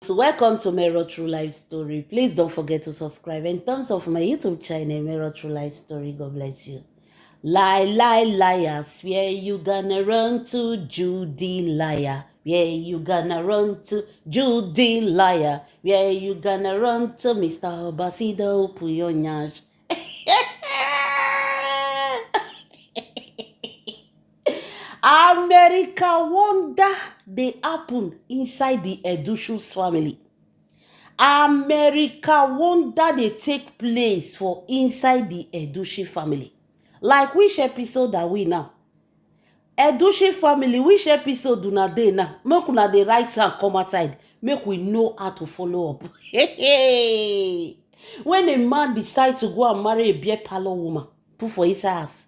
So welcome to Mirror True Life Story. Please don't forget to subscribe. In terms of my YouTube channel, Mirror True Life Story, God bless you. Lie, lie, liars, where you gonna run to, Judy liar? Where you gonna run to, Judy liar? Where you gonna run to, Mr. Basido Puyonyash? America wonder they happen inside the Edushus family. America wonder they take place for inside the Edushi family. Like which episode are we now? Edushi family, which episode do not they now? Make una the right hand come outside. Make we know how to follow up. When a man decides to go and marry a beer parlor woman, put for his house.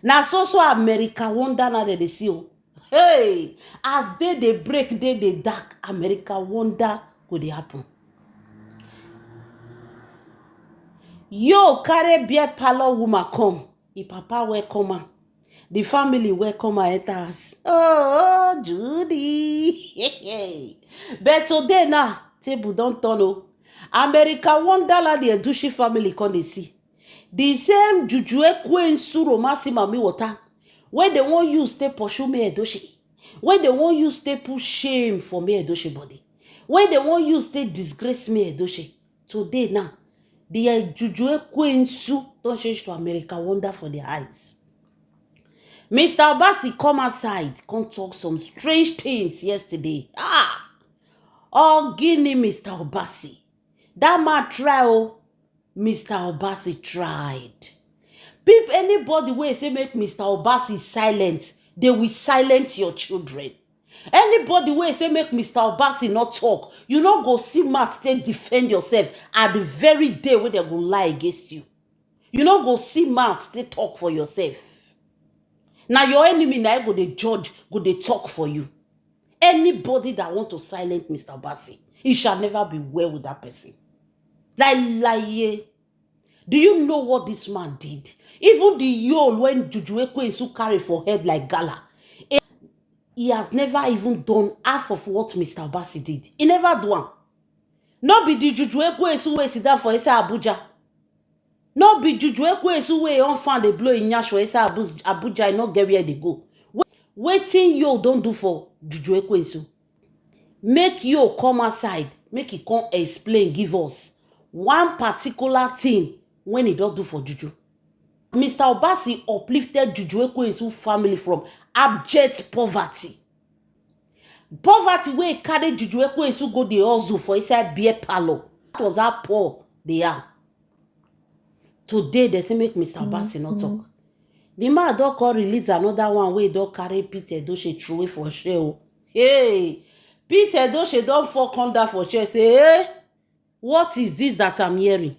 Now so America wonder now they see. Hey, as they break, they dark, America wonder could they happen. Yo carry beer parlor woman come. The papa welcome her. The family welcome her enter us. Oh, Judy. But today now, table don't turn o. America wonderland the Edushi family come dey see. The same juju ekwensu romasi mami water. When they won't use they pursue me Edoshi. When they won't use they put shame for me Edoshi body. When they won't use they disgrace me Edoshi. Today now, the juju ekwensu don't change to America wonder for their eyes. Mr. Obasi come outside, come talk some strange things yesterday. Oh, Guinea, Mr. Obasi. That man try, oh. Mr. Obasi tried. People, anybody wey say make Mr. Obasi silent, they will silence your children. Anybody wey say make Mr. Obasi not talk, you not go see mouth take defend yourself at the very day when they go lie against you. You not go see mouth take talk for yourself. Now your enemy now go dey judge, go dey talk for you. Anybody that want to silence Mr. Obasi, it shall never be well with that person. Like, do you know what this man did? Even the yole when Juju Ekwensu carry for head like gala, he has never even done half of what Mr. Obasi did. He never do one. No be the Juju Ekwensu wey sit down for inside Abuja. No be Juju Ekwensu wey on fan dey blow in Nyash for inside Abuja, no get where they go. Waiting you don't do for Juju Ekwensu. Make you come outside, make he come explain, give us one particular thing when he don't do for Juju. Mr. Obasi uplifted Juju Ekwensu family from abject poverty. Poverty where he carried Juju Ekwensu go the hustle for inside beer parlor. That was how poor they are. Today they say make Mr. Obasi not talk. The man don't call release another one where he don't carry Peter Edochie through away for share. Hey, Peter Edochie don't fall under for share. Say, hey, what is this that I'm hearing?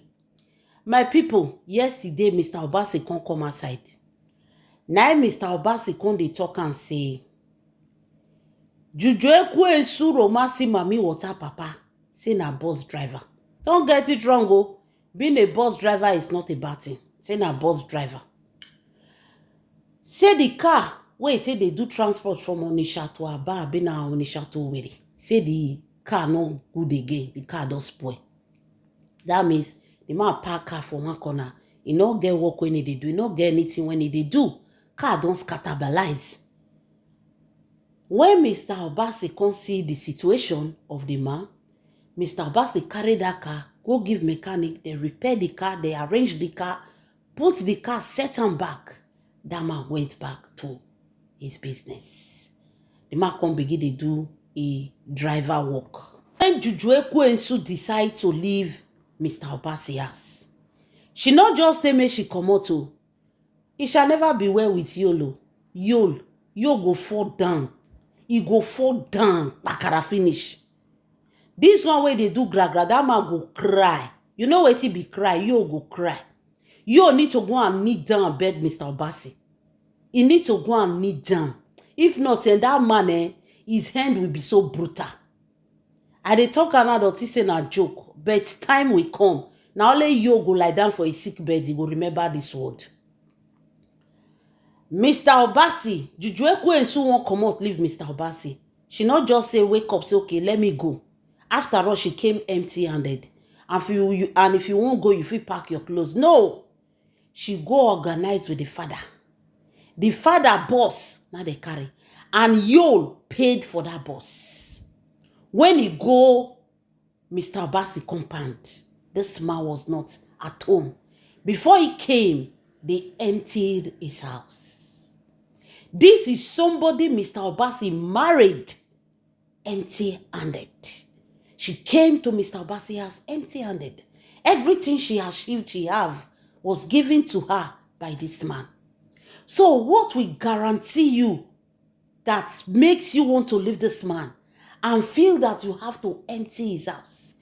My people, yesterday Mr. Obasi can't come outside. Now Mr. Obasi can't dey talk and say, Juju Ekwensu romasi mami water papa. Say na bus driver. Don't get it wrong, oh. Being a bus driver is not a bad thing. Say na bus driver. Say the car wait till they do transport from Onitsha to Aba, be na Onitsha to Owerri. Say the car no good again. The car don't spoil. That means the man park car for one corner. He no get work when he do. He no get anything when he do. Car don't scatterbilize. When Mr. Obasi can see the situation of the man, Mr. Obasi carry that car, go give mechanic, they repair the car, they arrange the car, put the car, set him back. That man went back to his business. The man come begin to do a driver work. When Juju Ekwensu decide to leave Mr. Obasi house, she not just say make she come out to. It shall never be well with Yolo. Yol go fall down. He go fall down. Bakara finish. This one way they do gra, that man go cry. You know what he be cry? You go cry. You need to go and kneel down and beg Mr. Obasi. He need to go and kneel down. If not, then that man, his hand will be so brutal. I dey talk another thing a joke, but time will come. Now only you go lie down for a sick bed, you will remember this word. Mr. Obasi, Juju Ekwensu won't come out, leave Mr. Obasi. She not just say, wake up, say, okay, let me go. After all, she came empty-handed. And if you won't go, you fit pack your clothes. No, she go organize with the father. The father boss, now they carry. And Yul paid for that boss. When he go Mr. Obasi compound, this man was not at home. Before he came, they emptied his house. This is somebody Mr. Obasi married empty-handed. She came to Mr. Obasi's house empty-handed. Everything she have was given to her by this man. So what will guarantee you that makes you want to leave this man and feel that you have to empty his house?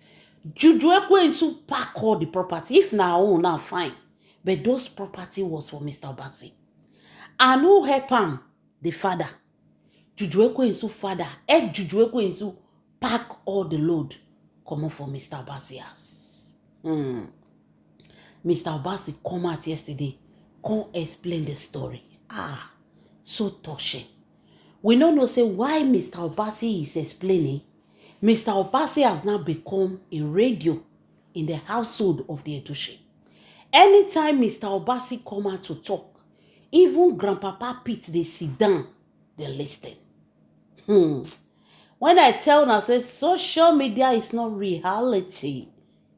Juju Ekwensu pack all the property. If na own, now fine. But those property was for Mr. Obasi. And who help him? The father. Juju Ekwensu father help Juju Ekwensu pack all the load come on for Mr. Obasi house. Mr. Obasi come out yesterday, come explain the story. So touching. We don't know say why Mr. Obasi is explaining. Mr. Obasi has now become a radio in the household of the Edushe. Anytime Mr. Obasi come out to talk, even Grandpapa Pete, they sit down, they listen. When I tell them, I say, social media is not reality.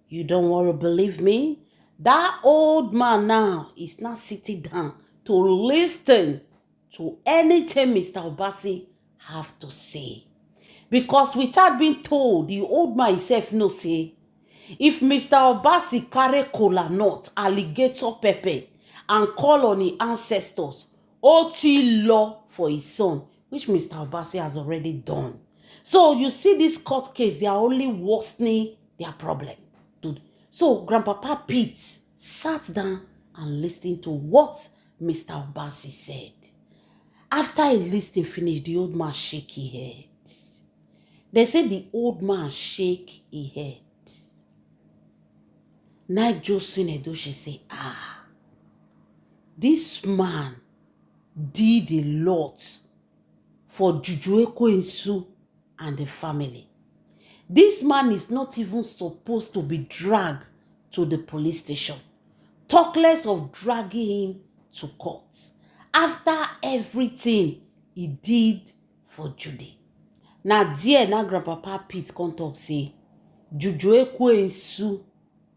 You don't want to believe me? That old man now is not sitting down to listen to anything Mr. Obasi have to say. Because without being told, the old man himself no say, if Mr. Obasi carry cola nut, alligator pepper, and call on his ancestors, OT law for his son, which Mr. Obasi has already done. So you see this court case, they are only worsening their problem. So Grandpapa Pete sat down and listened to what Mr. Obasi said. After he listened finish, the old man shake his head. They said the old man shake his head. Now Josephine Edochie say, this man did a lot for Juju Ekwensu and the family. This man is not even supposed to be dragged to the police station. Talk less of dragging him to court. After everything he did for Judy. Now Grandpapa Pete come talk say, Juju Ekwensu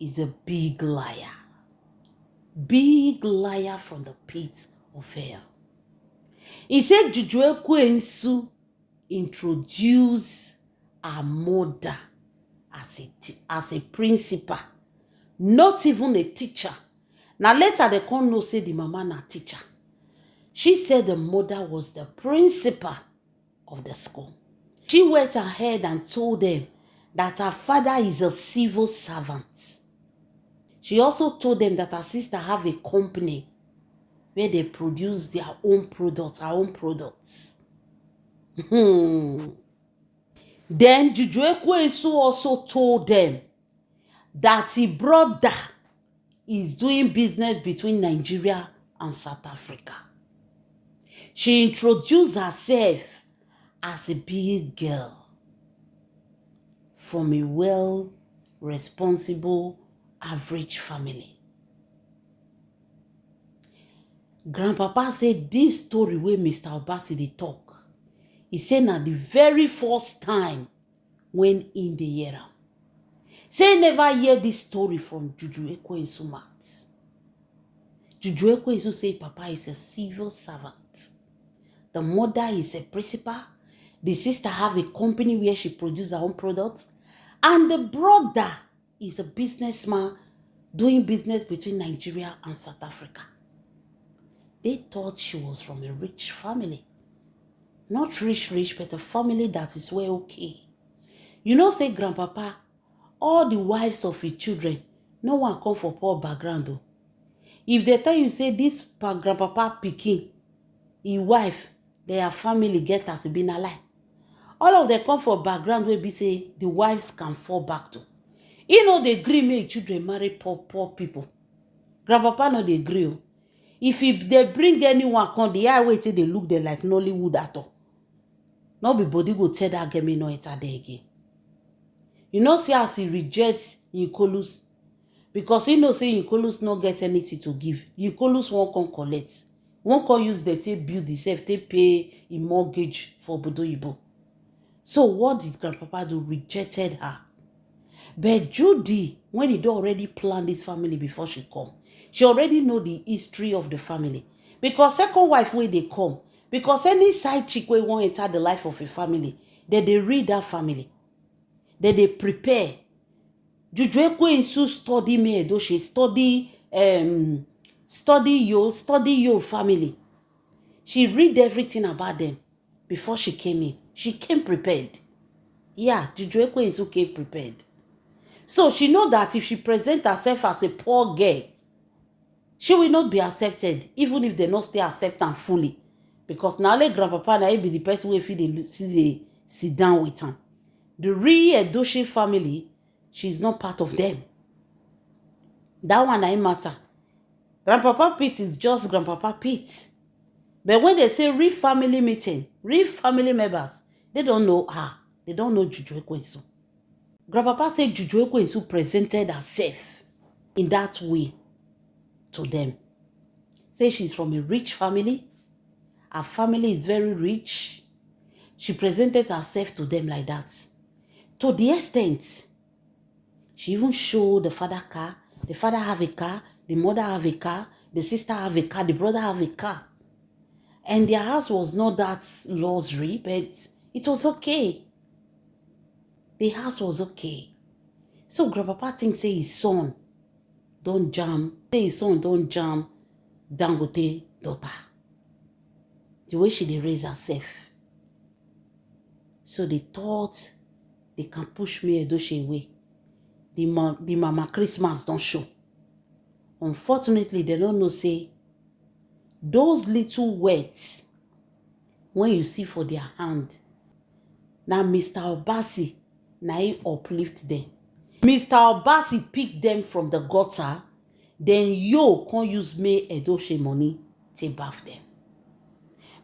is a big liar. Big liar from the pit of hell. He said Juju Ekwensu introduced her mother as a principal, not even a teacher. Now later they come know say the mama na teacher. She said the mother was the principal of the school. She went ahead and told them that her father is a civil servant. She also told them that her sister have a company where they produce their own products, her own products. Then Juju Ekwensu also told them that his brother is doing business between Nigeria and South Africa. She introduced herself as a big girl from a well-responsible, average family. Grandpapa said this story where Mr. Obasi dey talk. He said na the very first time when in the year. Say never hear this story from Juju Ekwensu mouth. Juju Ekwensu say Papa is a civil servant. The mother is a principal. The sister have a company where she produces her own products. And the brother is a businessman doing business between Nigeria and South Africa. They thought she was from a rich family. Not rich, but a family that is well okay. You know, say Grandpapa, all the wives of his children, no one come for poor background though. If they tell you, say this Grandpapa pikin, his wife, their family get as been alive. All of them come for background where be say the wives can fall back to. You know they agree make children marry poor people. Grandpapa no they agree. If they bring anyone come, the eye wait till they look there like Nollywood at all. Nobody go tell that girl me no enter there again. You know, see as he rejects Yikolus. Because he knows say Yikolus not get anything to give. Yikolus won't come collect. Won't come use the take build himself, take pay a mortgage for Bodoyibo. So what did Grandpapa do? Rejected her. But Judy, when he already planned this family before she come, she already know the history of the family. Because second wife where they come, because any side chick wey wan enter the life of a family, they read that family. They prepare. Juju Ekwensu study me Edo, she study your family. She read everything about them before she came in. She came prepared. Yeah, Juju Ekwensu came prepared. So she know that if she present herself as a poor girl, she will not be accepted, even if they not still accept her fully. Because now let Grandpapa na be the person who feel they sit down with her. The real Edochie family, she's not part of them. That one ain't matter. Grandpapa Pete is just Grandpapa Pete. But when they say real family meeting, real family members, they don't know her. They don't know Juju Ekwensu. Grandpapa said Juju Ekwensu presented herself in that way to them. Say she's from a rich family. Her family is very rich. She presented herself to them like that. To the extent, she even showed the father car. The father have a car. The mother have a car. The sister have a car. The brother have a car. And their house was not that luxury, but it was okay. The house was okay. So Grandpapa thinks say his son don't jam. Say his son don't jam Dangote daughter. The way she dey raise herself. So they thought they can push me Edochie away. The mama Christmas don't show. Unfortunately, they don't know say those little words when you see for their hand. Now Mr. Obasi na he uplift them. Mr. Obasi pick them from the gutter. Then you can't use me Edochie money to bath them.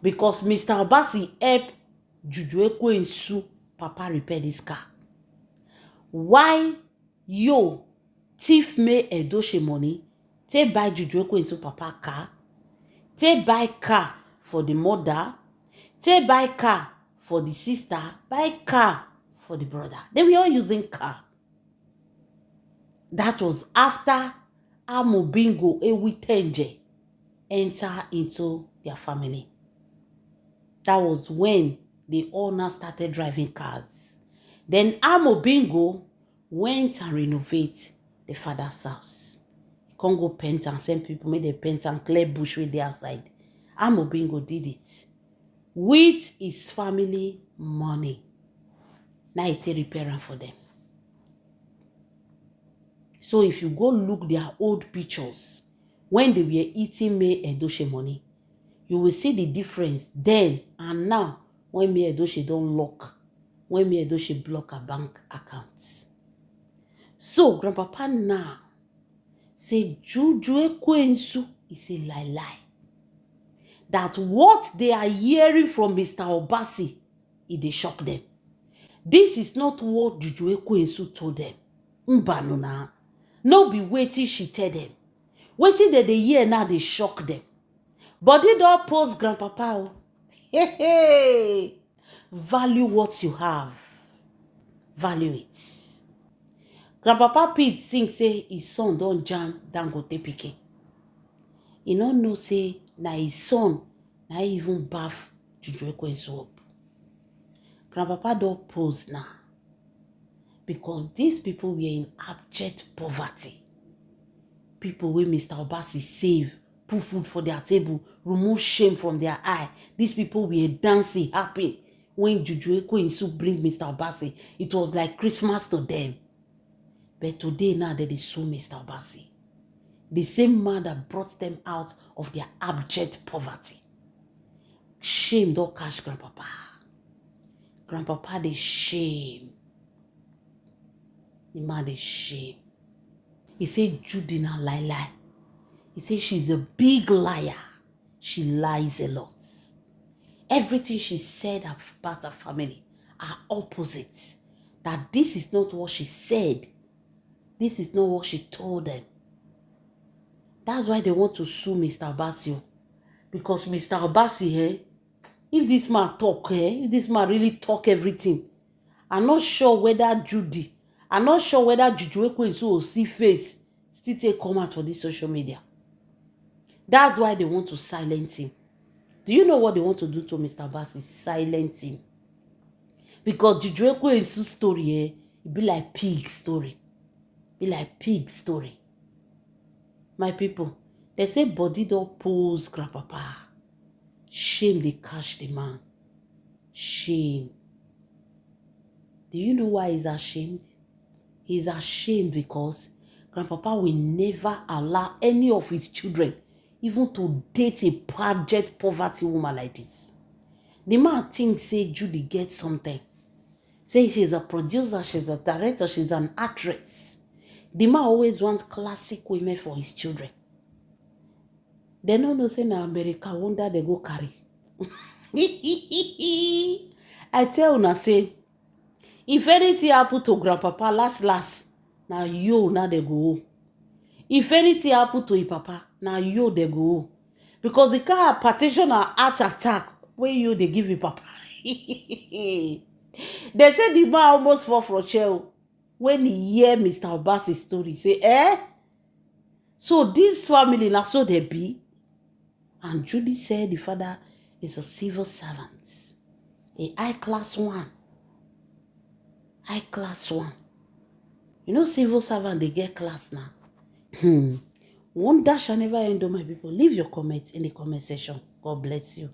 Because Mr. Obasi help Juju Ekwensu papa repair this car. Why you thief me Edochie money, take buy Juju Ekwensu papa car, take buy car for the mother, take buy car for the sister, buy car for the brother. They were all using car. That was after Amobingo Ewitenje enter into their family. That was when they all now started driving cars. Then Amobingo went and renovate the father's house. He can't go paint and send people, make the paint and clear bush with the outside. Amobingo did it with his family money. Now it's a repairer for them. So if you go look their old pictures, when they were eating me Edochie money, you will see the difference then and now when me Edochie don't lock, when me Edochie block a bank accounts. So Grandpapa now say Juju Ekwensu is a lie. That what they are hearing from Mr. Obasi, it shock them. This is not what Juju Ekwensu told them. Mbanuna. No be waiting she tell them. Waiting that they hear now they shock them. But they don't post Grandpapa. Hey. Value what you have. Value it. Grandpapa Pete think say his son don't jam Dangote pikin. He don't know say na his son na even baff Juju Ekwensu up. Grandpapa don't pose now. Because these people were in abject poverty. People wey Mr. Obasi save, put food for their table, remove shame from their eye. These people were dancing, happy. When Juju Ekwensu bring Mr. Obasi, it was like Christmas to them. But today now they sue Mr. Obasi. The same man that brought them out of their abject poverty. Shame don't catch Grandpapa. Grandpapa they shame. The man they shame. He said Judy na lie. He said she's a big liar. She lies a lot. Everything she said about her family are opposite. that this is not what she said. This is not what she told them. That's why they want to sue Mr. Obasi. Because Mr. Obasi, if this man talk, if this man really talk everything, I'm not sure whether Judy, I'm not sure whether Juju Ekwensu will see face still take come out for this social media. That's why they want to silence him. Do you know what they want to do to Mr. Obasi? Silence him. Because Juju Ekwensu story, it be like pig story. Be like pig story. My people, they say body don't pose grandpapa. Shame they catch the man. Shame. Do you know why he's ashamed? He's ashamed because grandpapa will never allow any of his children even to date a abject poverty woman like this. The man thinks, say, Judy gets something. Say she's a producer, she's a director, she's an actress. The man always wants classic women for his children. They don't know, say, na America, wonder they go carry. I tell una, say, if anything happen to grandpapa last, now you now they go. If anything happen to your papa, now you they go. Because the kind of partition or heart attack where you they give your papa. They say the man almost fall from chair when he hear Mr. Obasi's story. Say, so this family now so they be. And Judy said the father is a civil servant, a high-class one. High-class one. You know, civil servant, they get class now. One dash shall never end, my people. Leave your comments in the comment section. God bless you.